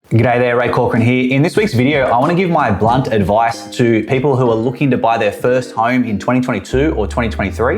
G'day there, Ray Corcoran here. In this week's video, I want to give my blunt advice to people who are looking to buy their first home in 2022 or 2023.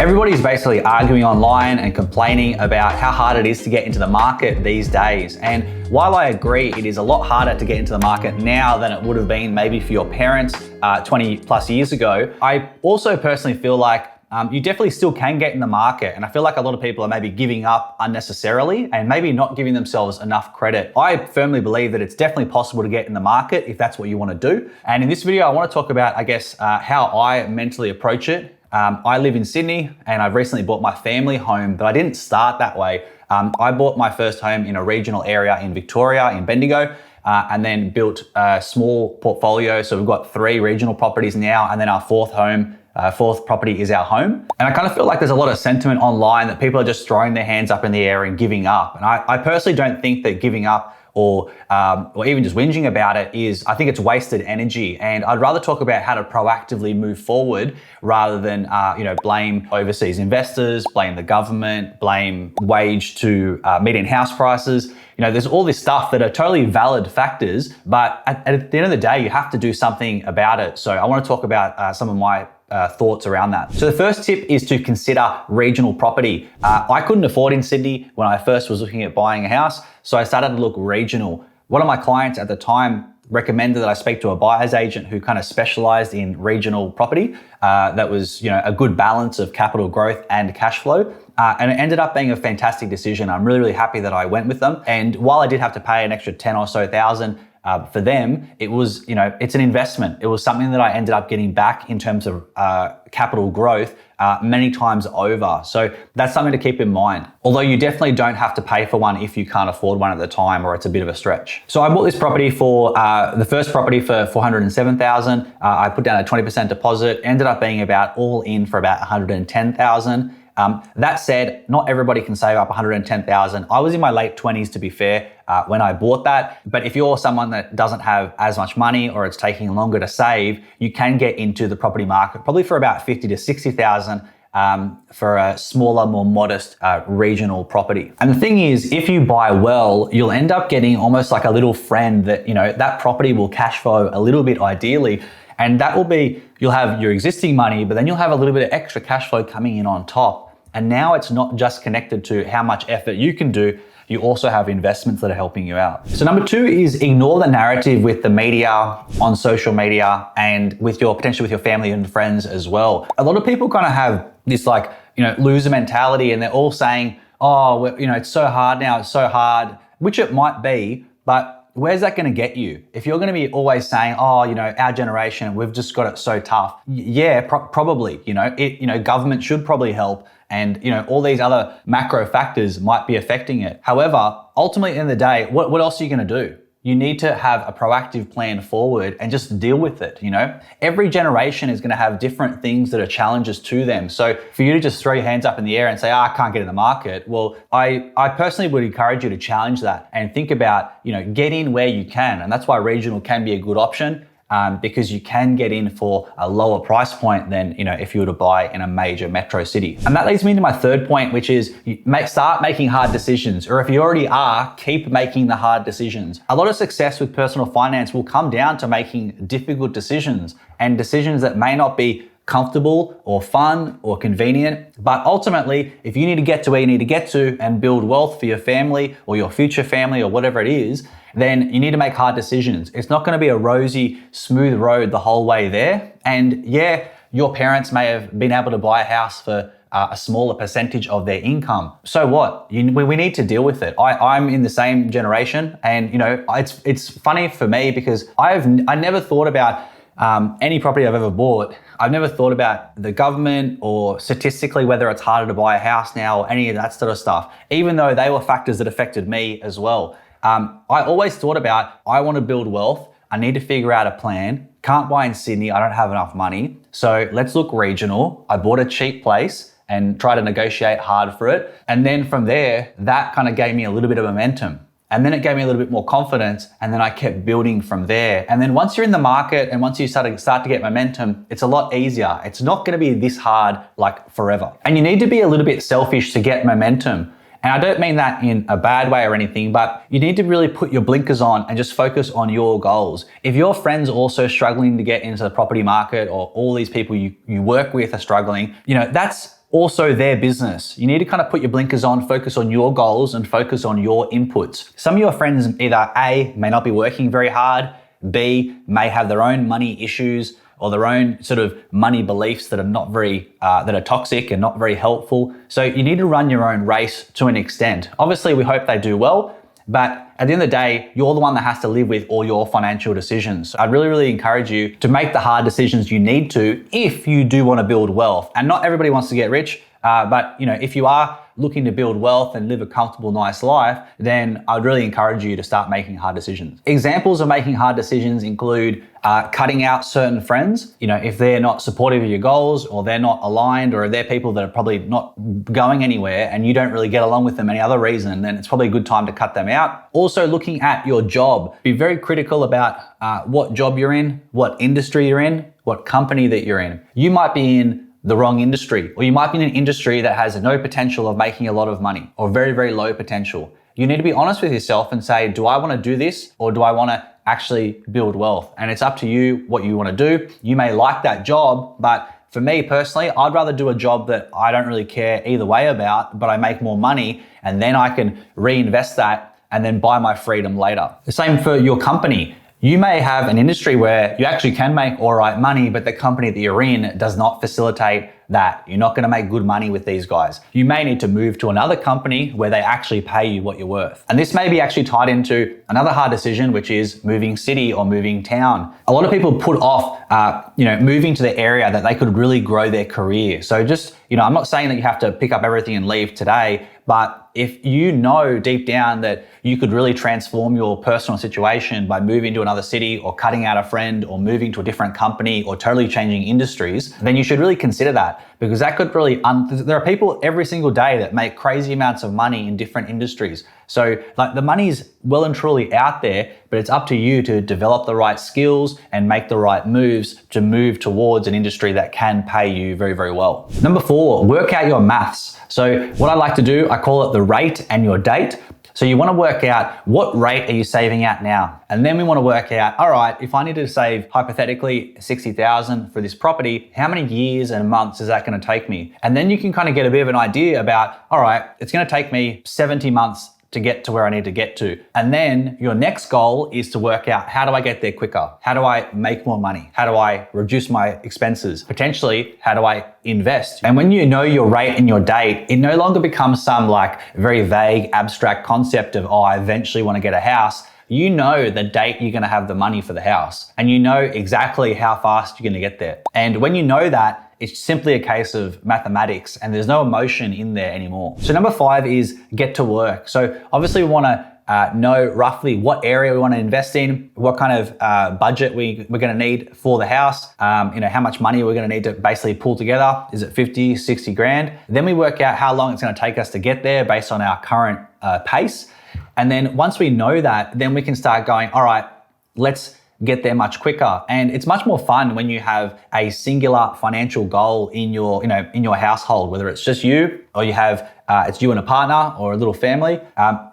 Everybody's basically arguing online and complaining about how hard it is to get into the market these days. And while I agree it is a lot harder to get into the market now than it would have been maybe for your parents 20 plus years ago, I also personally feel like you definitely still can get in the market. And I feel like a lot of people are maybe giving up unnecessarily and maybe not giving themselves enough credit. I firmly believe that it's definitely possible to get in the market if that's what you want to do. And in this video, I want to talk about, how I mentally approach it. I live in Sydney and I've recently bought my family home, but I didn't start that way. I bought my first home in a regional area in Victoria, in Bendigo. And then built a small portfolio. So we've got 3 regional properties now, and then our fourth property is our home. And I kind of feel like there's a lot of sentiment online that people are just throwing their hands up in the air and giving up. And I personally don't think that giving up or even just whinging about it I think it's wasted energy. And I'd rather talk about how to proactively move forward rather than, blame overseas investors, blame the government, blame wage to median house prices. There's all this stuff that are totally valid factors, but at the end of the day, you have to do something about it. So I want to talk about some of my thoughts around that. So the first tip is to consider regional property. I couldn't afford in Sydney when I first was looking at buying a house, so I started to look regional. One of my clients at the time recommended that I speak to a buyer's agent who kind of specialized in regional property that was, a good balance of capital growth and cash flow. And it ended up being a fantastic decision. I'm really, really happy that I went with them. And while I did have to pay an extra 10 or so thousand for them, it was, it's an investment. It was something that I ended up getting back in terms of capital growth many times over. So that's something to keep in mind. Although you definitely don't have to pay for one if you can't afford one at the time or it's a bit of a stretch. So I bought this property for the first property for $407,000. I put down a 20% deposit, ended up being about all in for about $110,000. That said, not everybody can save up $110,000. I was in my late 20s, to be fair, when I bought that. But if you're someone that doesn't have as much money or it's taking longer to save, you can get into the property market probably for about $50,000 to $60,000 for a smaller, more modest regional property. And the thing is, if you buy well, you'll end up getting almost like a little friend that, that property will cash flow a little bit ideally. And that will be, you'll have your existing money, but then you'll have a little bit of extra cash flow coming in on top. And now it's not just connected to how much effort you can do, you also have investments that are helping you out. So number 2 is ignore the narrative with the media, on social media, and potentially with your family and friends as well. A lot of people kind of have this loser mentality, and they're all saying, oh, it's so hard now, it's so hard, which it might be, but where's that going to get you? If you're going to be always saying, oh, our generation, we've just got it so tough. Yeah, probably, government should probably help. And, all these other macro factors might be affecting it. However, ultimately, at the end of the day, what else are you going to do? You need to have a proactive plan forward and just deal with it, Every generation is going to have different things that are challenges to them. So for you to just throw your hands up in the air and say, I can't get in the market. Well, I personally would encourage you to challenge that and think about, get in where you can. And that's why regional can be a good option. Because you can get in for a lower price point than if you were to buy in a major metro city. And that leads me to my third point, which is start making hard decisions, or if you already are, keep making the hard decisions. A lot of success with personal finance will come down to making difficult decisions, and decisions that may not be comfortable or fun or convenient. But ultimately, if you need to get to where you need to get to and build wealth for your family or your future family or whatever it is, then you need to make hard decisions. It's not going to be a rosy, smooth road the whole way there. And yeah, your parents may have been able to buy a house for a smaller percentage of their income. So what? We need to deal with it. I'm in the same generation, and it's funny for me because I never thought about any property I've ever bought. I've never thought about the government or statistically whether it's harder to buy a house now or any of that sort of stuff, even though they were factors that affected me as well. I always thought about, I want to build wealth. I need to figure out a plan. Can't buy in Sydney. I don't have enough money. So let's look regional. I bought a cheap place and try to negotiate hard for it. And then from there, that kind of gave me a little bit of momentum. And then it gave me a little bit more confidence, and then I kept building from there. And then once you're in the market and once you start to get momentum, it's a lot easier. It's not gonna be this hard like forever. And you need to be a little bit selfish to get momentum. And I don't mean that in a bad way or anything, but you need to really put your blinkers on and just focus on your goals. If your friends are also struggling to get into the property market, or all these people you work with are struggling, that's also their business. You need to kind of put your blinkers on, focus on your goals and focus on your inputs. Some of your friends either A, may not be working very hard, B, may have their own money issues or their own sort of money beliefs that are not very, that are toxic and not very helpful. So you need to run your own race to an extent. Obviously, we hope they do well, but at the end of the day, you're the one that has to live with all your financial decisions. I'd really, really encourage you to make the hard decisions you need to if you do want to build wealth. And not everybody wants to get rich, but if you are looking to build wealth and live a comfortable, nice life, then I'd really encourage you to start making hard decisions. Examples of making hard decisions include cutting out certain friends. If they're not supportive of your goals, or they're not aligned, or they're people that are probably not going anywhere and you don't really get along with them any other reason, then it's probably a good time to cut them out. Also, looking at your job. Be very critical about what job you're in, what industry you're in, what company that you're in. You might be in the wrong industry, or you might be in an industry that has no potential of making a lot of money, or very, very low potential. You need to be honest with yourself and say, do I want to do this, or do I want to actually build wealth? And it's up to you what you want to do. You may like that job, but for me personally, I'd rather do a job that I don't really care either way about, but I make more money, and then I can reinvest that and then buy my freedom later. The same for your company. You may have an industry where you actually can make all right money, but the company that you're in does not facilitate that. You're not going to make good money with these guys. You may need to move to another company where they actually pay you what you're worth. And this may be actually tied into another hard decision, which is moving city or moving town. A lot of people put off, moving to the area that they could really grow their career. So just, I'm not saying that you have to pick up everything and leave today, but if you know deep down that you could really transform your personal situation by moving to another city, or cutting out a friend, or moving to a different company, or totally changing industries, then you should really consider that, because that could really, there are people every single day that make crazy amounts of money in different industries. So the money's well and truly out there, but it's up to you to develop the right skills and make the right moves to move towards an industry that can pay you very, very well. Number 4, work out your maths. So what I like to do, I call it the rate and your date. So you want to work out what rate are you saving at now? And then we want to work out, all right, if I need to save hypothetically 60,000 for this property, how many years and months is that going to take me? And then you can kind of get a bit of an idea about, all right, it's going to take me 70 months to get to where I need to get to. And then your next goal is to work out, how do I get there quicker? How do I make more money? How do I reduce my expenses? Potentially, how do I invest? And when you know your rate and your date, it no longer becomes some very vague, abstract concept of, I eventually want to get a house. You know the date you're going to have the money for the house, and you know exactly how fast you're going to get there. And when you know that, it's simply a case of mathematics, and there's no emotion in there anymore. So number 5 is get to work. So obviously we want to know roughly what area we want to invest in, what kind of budget we're going to need for the house, how much money we're going to need to basically pull together. Is it 50, 60 grand? Then we work out how long it's going to take us to get there based on our current pace. And then once we know that, then we can start going, all right, let's get there much quicker. And it's much more fun when you have a singular financial goal in your, in your household, whether it's just you, or you have, it's you and a partner or a little family.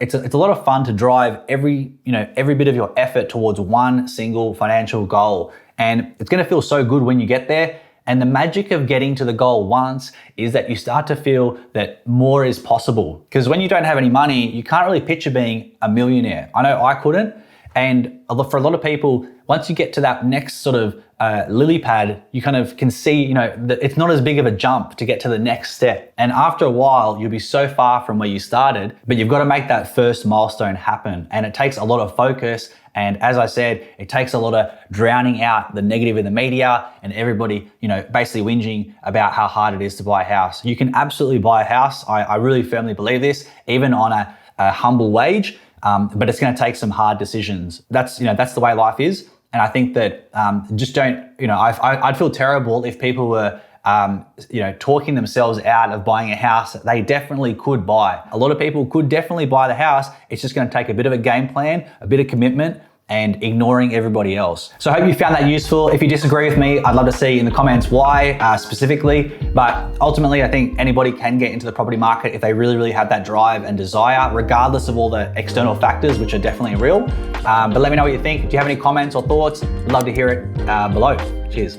It's a lot of fun to drive every bit of your effort towards one single financial goal. And it's going to feel so good when you get there. And the magic of getting to the goal once is that you start to feel that more is possible. Because when you don't have any money, you can't really picture being a millionaire. I know I couldn't. And for a lot of people, once you get to that next sort of lily pad, you kind of can see, that it's not as big of a jump to get to the next step. And after a while, you'll be so far from where you started, but you've got to make that first milestone happen. And it takes a lot of focus. And as I said, it takes a lot of drowning out the negative in the media and everybody, basically whinging about how hard it is to buy a house. You can absolutely buy a house. I really firmly believe this, even on a humble wage. But it's going to take some hard decisions. That's the way life is. And I think that just don't, I'd feel terrible if people were, talking themselves out of buying a house that they definitely could buy. A lot of people could definitely buy the house. It's just going to take a bit of a game plan, a bit of commitment, and ignoring everybody else. So I hope you found that useful. If you disagree with me, I'd love to see in the comments why specifically, but ultimately I think anybody can get into the property market if they really have that drive and desire, regardless of all the external factors, which are definitely real. But let me know what you think. Do you have any comments or thoughts? I'd love to hear it below. Cheers.